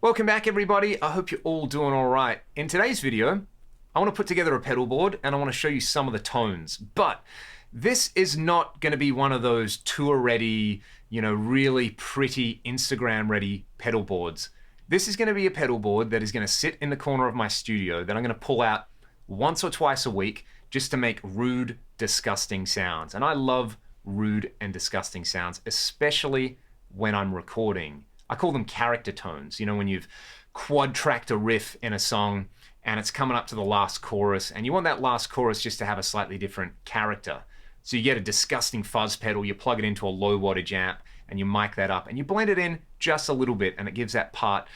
Welcome back everybody, I hope you're all doing all right. In today's video, I want to put together a pedal board and I want to show you some of the tones, but this is not going to be one of those tour ready, really pretty Instagram ready pedal boards. This is going to be a pedal board that is going to sit in the corner of my studio that I'm going to pull out once or twice a week just to make rude, disgusting sounds. And I love rude and disgusting sounds, especially when I'm recording. I call them character tones. When you've quad tracked a riff in a song and it's coming up to the last chorus and you want that last chorus just to have a slightly different character. So you get a disgusting fuzz pedal, you plug it into a low wattage amp and you mic that up and you blend it in just a little bit and it gives that part,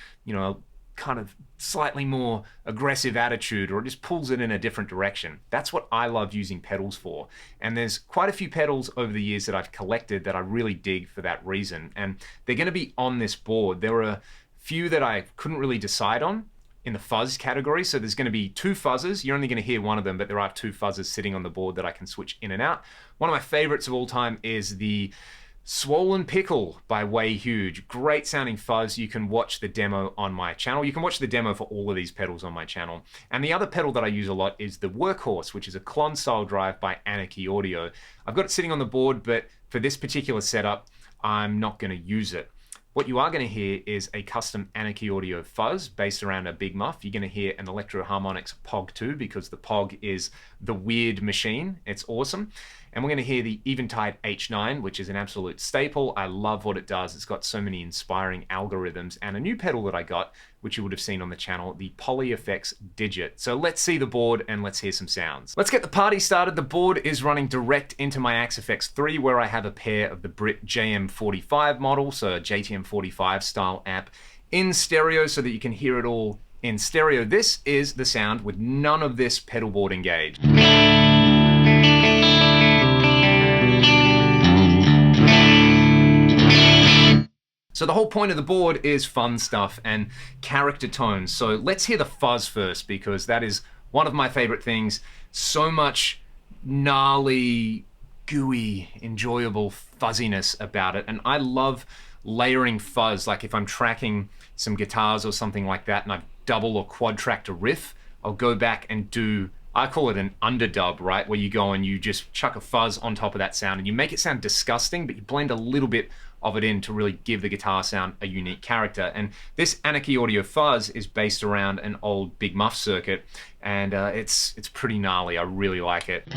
kind of slightly more aggressive attitude, or it just pulls it in a different direction. That's what I love using pedals for. And there's quite a few pedals over the years that I've collected that I really dig for that reason. And they're going to be on this board. There were a few that I couldn't really decide on in the fuzz category. So there's going to be two fuzzes. You're only going to hear one of them, but there are two fuzzes sitting on the board that I can switch in and out. One of my favorites of all time is the Swollen Pickle by Way Huge. Great sounding fuzz. You can watch the demo on my channel. You can watch the demo for all of these pedals on my channel. And the other pedal that I use a lot is the Workhorse, which is a clon style drive by Anarchy Audio. I've got it sitting on the board, but for this particular setup, I'm not going to use it. What you are going to hear is a custom Anarchy Audio fuzz based around a Big Muff. You're going to hear an Electro Harmonix Pog 2 because the Pog is the weird machine. It's awesome. And we're going to hear the Eventide H9, which is an absolute staple. I love what it does. It's got so many inspiring algorithms. And a new pedal that I got, which you would have seen on the channel, the Poly Effects Digit. So let's see the board and let's hear some sounds. Let's get the party started. The board is running direct into my Axe-Fx 3, where I have a pair of the Brit JM45 model, so a JTM45 style amp, in stereo so that you can hear it all in stereo. This is the sound with none of this pedal board engaged. So the whole point of the board is fun stuff and character tones. So let's hear the fuzz first, because that is one of my favorite things. So much gnarly, gooey, enjoyable fuzziness about it. And I love layering fuzz. Like if I'm tracking some guitars or something like that and I've double or quad tracked a riff, I'll go back and do, I call it an underdub, right? Where you go and you just chuck a fuzz on top of that sound and you make it sound disgusting, but you blend a little bit of it in to really give the guitar sound a unique character. And this Anarchy Audio fuzz is based around an old Big Muff circuit, and it's pretty gnarly. I really like it.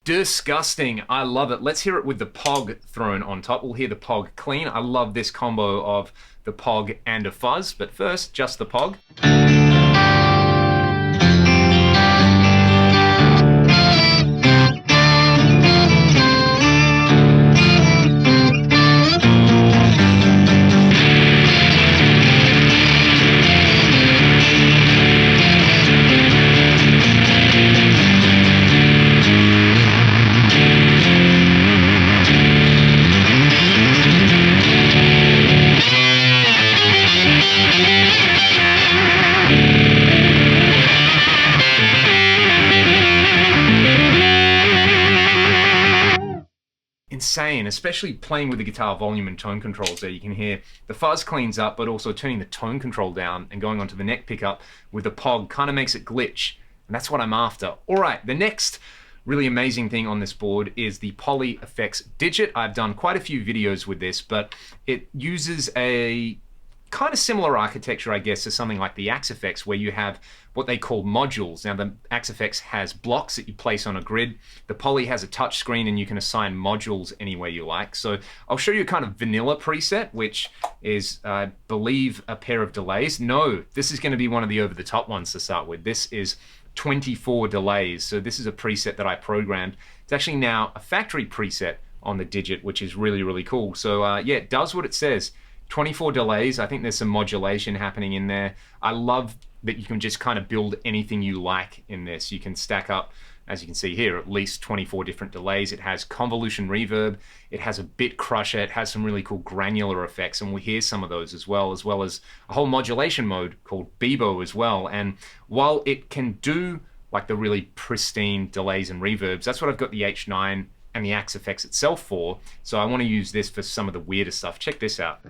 Disgusting. I love it. Let's hear it with the Pog thrown on top. We'll hear the Pog clean. I love this combo of the Pog and a fuzz, but first, just the Pog. Insane, especially playing with the guitar volume and tone controls there. You can hear the fuzz cleans up, but also turning the tone control down and going onto the neck pickup with the Pog kind of makes it glitch, and that's what I'm after. All right, the next really amazing thing on this board is the Poly Effects Digit. I've done quite a few videos with this, but it uses a kind of similar architecture, I guess, to something like the Axe-Fx, where you have what they call modules. Now, the Axe-Fx has blocks that you place on a grid. The Poly has a touch screen, and you can assign modules any way you like. So I'll show you a kind of vanilla preset, which is, I believe, a pair of delays. No, this is going to be one of the over-the-top ones to start with. This is 24 delays. So this is a preset that I programmed. It's actually now a factory preset on the Digit, which is really, really cool. So yeah, it does what it says. 24 delays. I think there's some modulation happening in there. I love that you can just kind of build anything you like in this. You can stack up, as you can see here, at least 24 different delays. It has convolution reverb. It has a bit crusher. It has some really cool granular effects, and we'll hear some of those as well as a whole modulation mode called Bebo as well. And while it can do like the really pristine delays and reverbs, that's what I've got the H9 and the Axe-Fx itself for. So I want to use this for some of the weirder stuff. Check this out.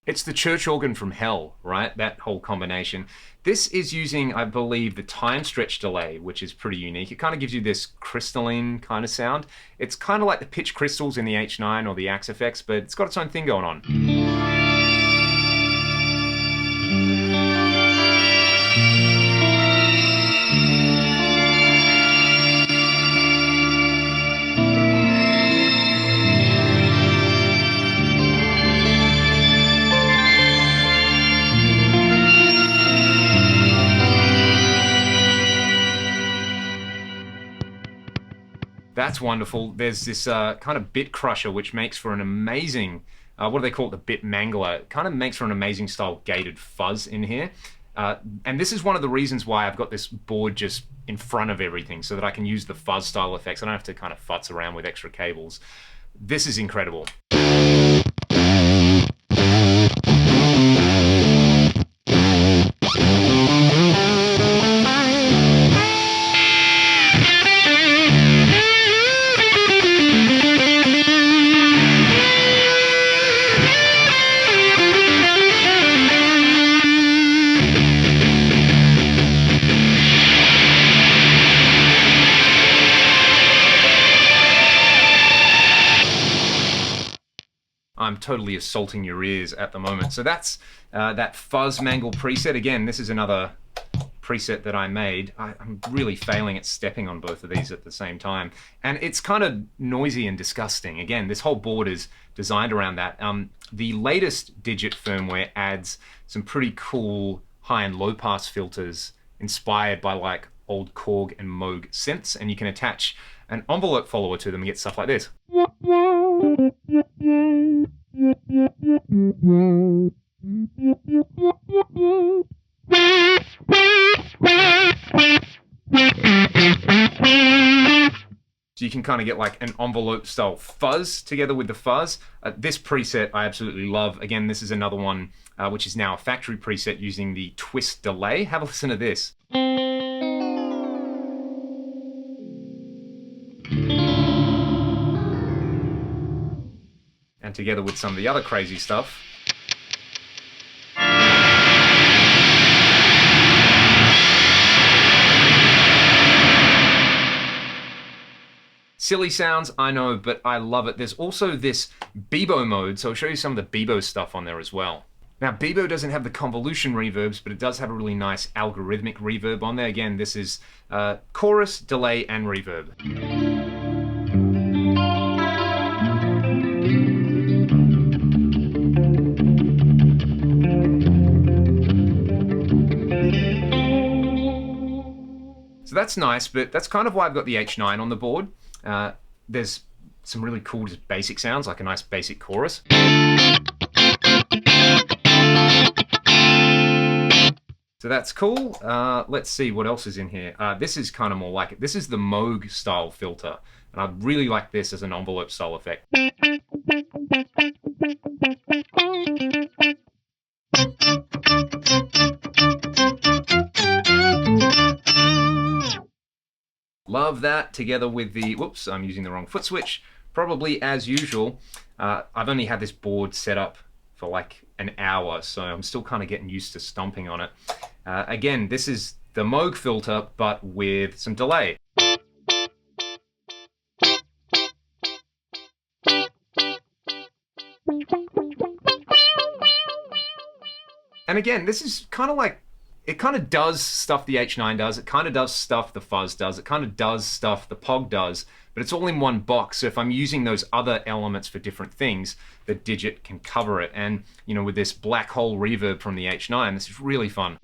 It's the church organ from hell, right? That whole combination. This is using, I believe, the time stretch delay, which is pretty unique. It kind of gives you this crystalline kind of sound. It's kind of like the pitch crystals in the H9 or the Axe-Fx, but it's got its own thing going on. That's wonderful. There's this kind of bit crusher, which makes for an amazing, what do they call it, the bit mangler. It kind of makes for an amazing style gated fuzz in here. And this is one of the reasons why I've got this board just in front of everything, so that I can use the fuzz style effects. I don't have to kind of futz around with extra cables. This is incredible. I'm totally assaulting your ears at the moment. So that's that fuzz mangle preset. Again, this is another preset that I made. I'm really failing at stepping on both of these at the same time. And it's kind of noisy and disgusting. Again, this whole board is designed around that. The latest Digit firmware adds some pretty cool high and low pass filters inspired by like old Korg and Moog synths. And you can attach an envelope follower to them and get stuff like this. So you can kind of get like an envelope style fuzz together with the fuzz. This preset I absolutely love. Again, this is another one which is now a factory preset using the twist delay. Have a listen to this. And together with some of the other crazy stuff. Silly sounds, I know, but I love it. There's also this Bebo mode, so I'll show you some of the Bebo stuff on there as well. Now, Bebo doesn't have the convolution reverbs, but it does have a really nice algorithmic reverb on there. Again, this is chorus, delay, and reverb. So that's nice, but that's kind of why I've got the H9 on the board. There's some really cool just basic sounds, like a nice basic chorus. So that's cool. Let's see what else is in here. This is kind of more like it. This is the Moog style filter. And I really like this as an envelope style effect. Love that together with the, whoops, I'm using the wrong foot switch. Probably as usual, I've only had this board set up for like an hour, so I'm still kind of getting used to stomping on it. Again, this is the Moog filter, but with some delay. And again, this is kind of like, it kind of does stuff the H9 does, it kind of does stuff the Fuzz does, it kind of does stuff the Pog does, but it's all in one box. So if I'm using those other elements for different things, the Digit can cover it. And you know, with this black hole reverb from the H9, this is really fun.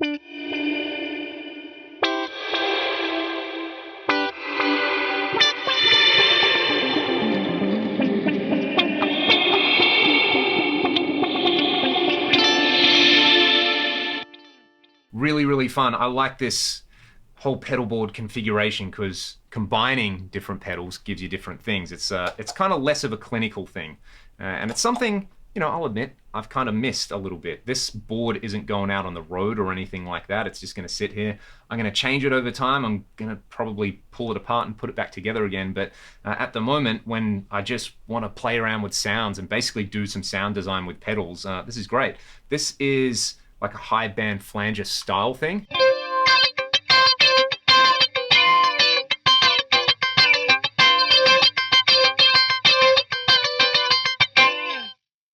Really, really fun. I like this whole pedal board configuration because combining different pedals gives you different things. It's kind of less of a clinical thing. And it's something, you know, I'll admit, I've kind of missed a little bit. This board isn't going out on the road or anything like that. It's just going to sit here. I'm going to change it over time. I'm going to probably pull it apart and put it back together again. But at the moment, when I just want to play around with sounds and basically do some sound design with pedals, this is great. This is like a high band flanger style thing.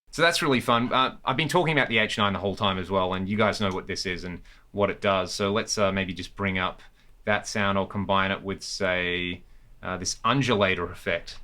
So that's really fun. I've been talking about the H9 the whole time as well, and you guys know what this is and what it does. So let's maybe just bring up that sound. I'll combine it with, say, this undulator effect.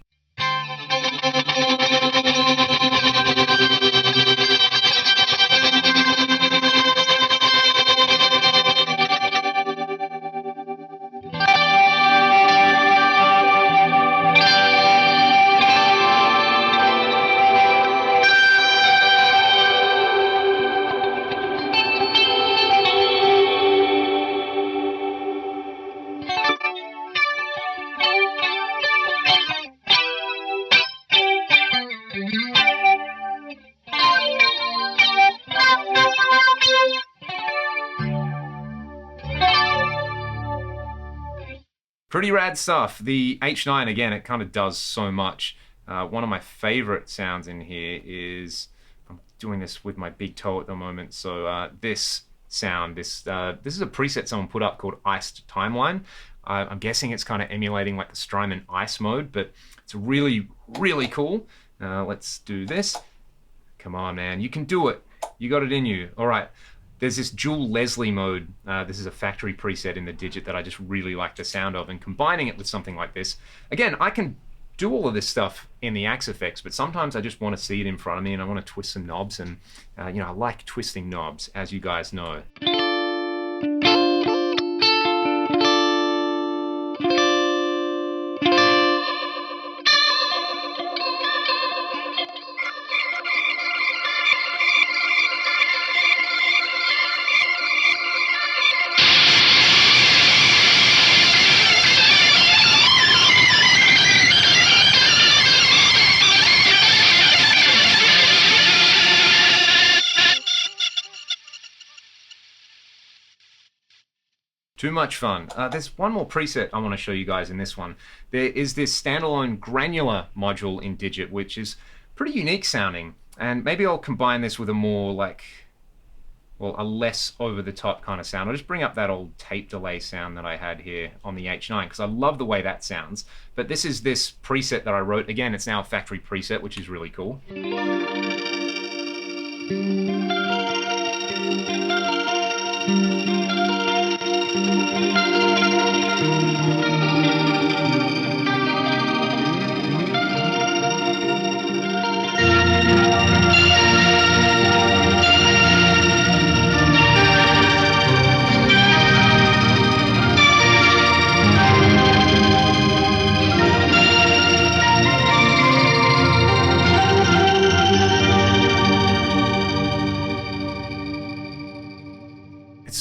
Pretty rad stuff. The H9, again, it kind of does so much. One of my favorite sounds in here is, I'm doing this with my big toe at the moment, so this sound, this is a preset someone put up called Iced Timeline. I'm guessing it's kind of emulating like the Strymon Ice mode, but it's really, really cool. Let's do this. Come on, man, you can do it. You got it in you. All right. There's this dual Leslie mode. This is a factory preset in the Digit that I just really like the sound of, and combining it with something like this. Again, I can do all of this stuff in the Axe effects, but sometimes I just want to see it in front of me and I want to twist some knobs, and you know, I like twisting knobs, as you guys know. Too much fun. There's one more preset I want to show you guys in this one. There is this standalone granular module in Digit, which is pretty unique sounding. And maybe I'll combine this with a more like, well, a less over-the-top kind of sound. I'll just bring up that old tape delay sound that I had here on the H9, because I love the way that sounds. But this is this preset that I wrote. Again, it's now a factory preset, which is really cool.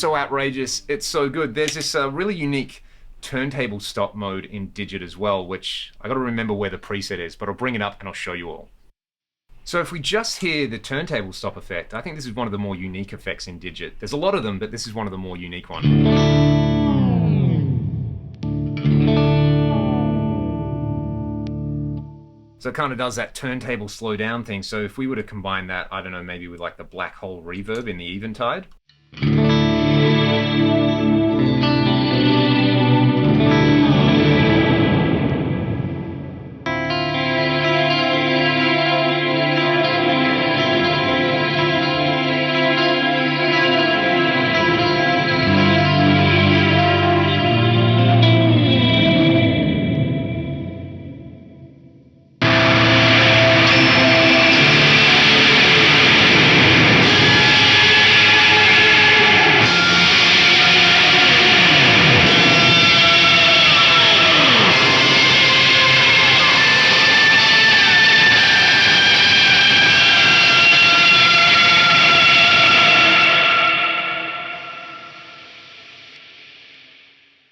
so outrageous. It's so good. There's this really unique turntable stop mode in Digit as well, which I got to remember where the preset is, but I'll bring it up and I'll show you all. So if we just hear the turntable stop effect, I think this is one of the more unique effects in Digit. There's a lot of them, but this is one of the more unique ones. So it kind of does that turntable slow down thing. So if we were to combine that, I don't know, maybe with like the black hole reverb in the Eventide.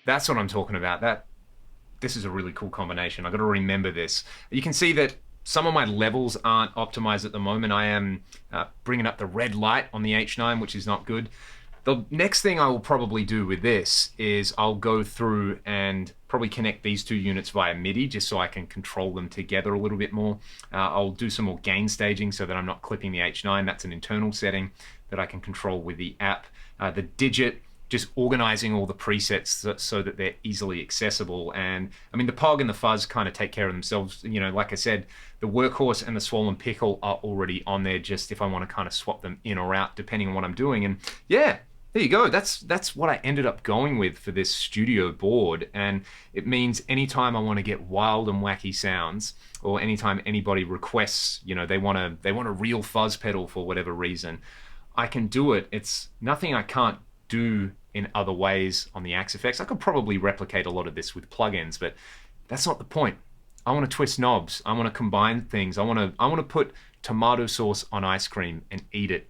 That's what I'm talking about. This is a really cool combination. I've got to remember this. You can see that some of my levels aren't optimized at the moment. I am bringing up the red light on the H9, which is not good. The next thing I will probably do with this is I'll go through and probably connect these two units via MIDI just so I can control them together a little bit more. I'll do some more gain staging so that I'm not clipping the H9. That's an internal setting that I can control with the app. The Digit, just organizing all the presets so that they're easily accessible. And I mean, the Pog and the Fuzz kind of take care of themselves. You know, like I said, the Workhorse and the Swollen Pickle are already on there, just if I want to kind of swap them in or out depending on what I'm doing. And yeah, there you go. That's what I ended up going with for this studio board. And it means anytime I want to get wild and wacky sounds, or anytime anybody requests, you know, they want a real fuzz pedal for whatever reason, I can do it. It's nothing I can't do in other ways on the Axe FX. I could probably replicate a lot of this with plugins, but that's not the point. I want to twist knobs. I want to combine things. I want to put tomato sauce on ice cream and eat it,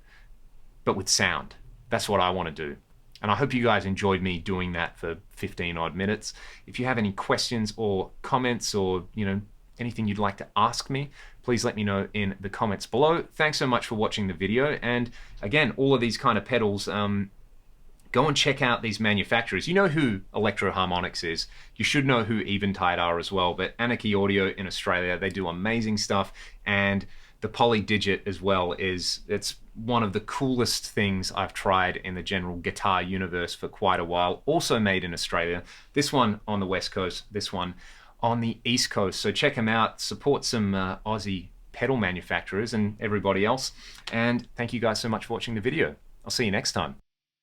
but with sound. That's what I want to do. And I hope you guys enjoyed me doing that for 15 odd minutes. If you have any questions or comments, or anything you'd like to ask me, please let me know in the comments below. Thanks so much for watching the video. And again, all of these kind of pedals, go and check out these manufacturers. You know who Electro Harmonics is. You should know who Eventide are as well. But Anarchy Audio in Australia, they do amazing stuff. And the Poly Digit as well it's one of the coolest things I've tried in the general guitar universe for quite a while. Also made in Australia. This one on the West Coast, this one on the East Coast. So check them out. Support some Aussie pedal manufacturers and everybody else. And thank you guys so much for watching the video. I'll see you next time.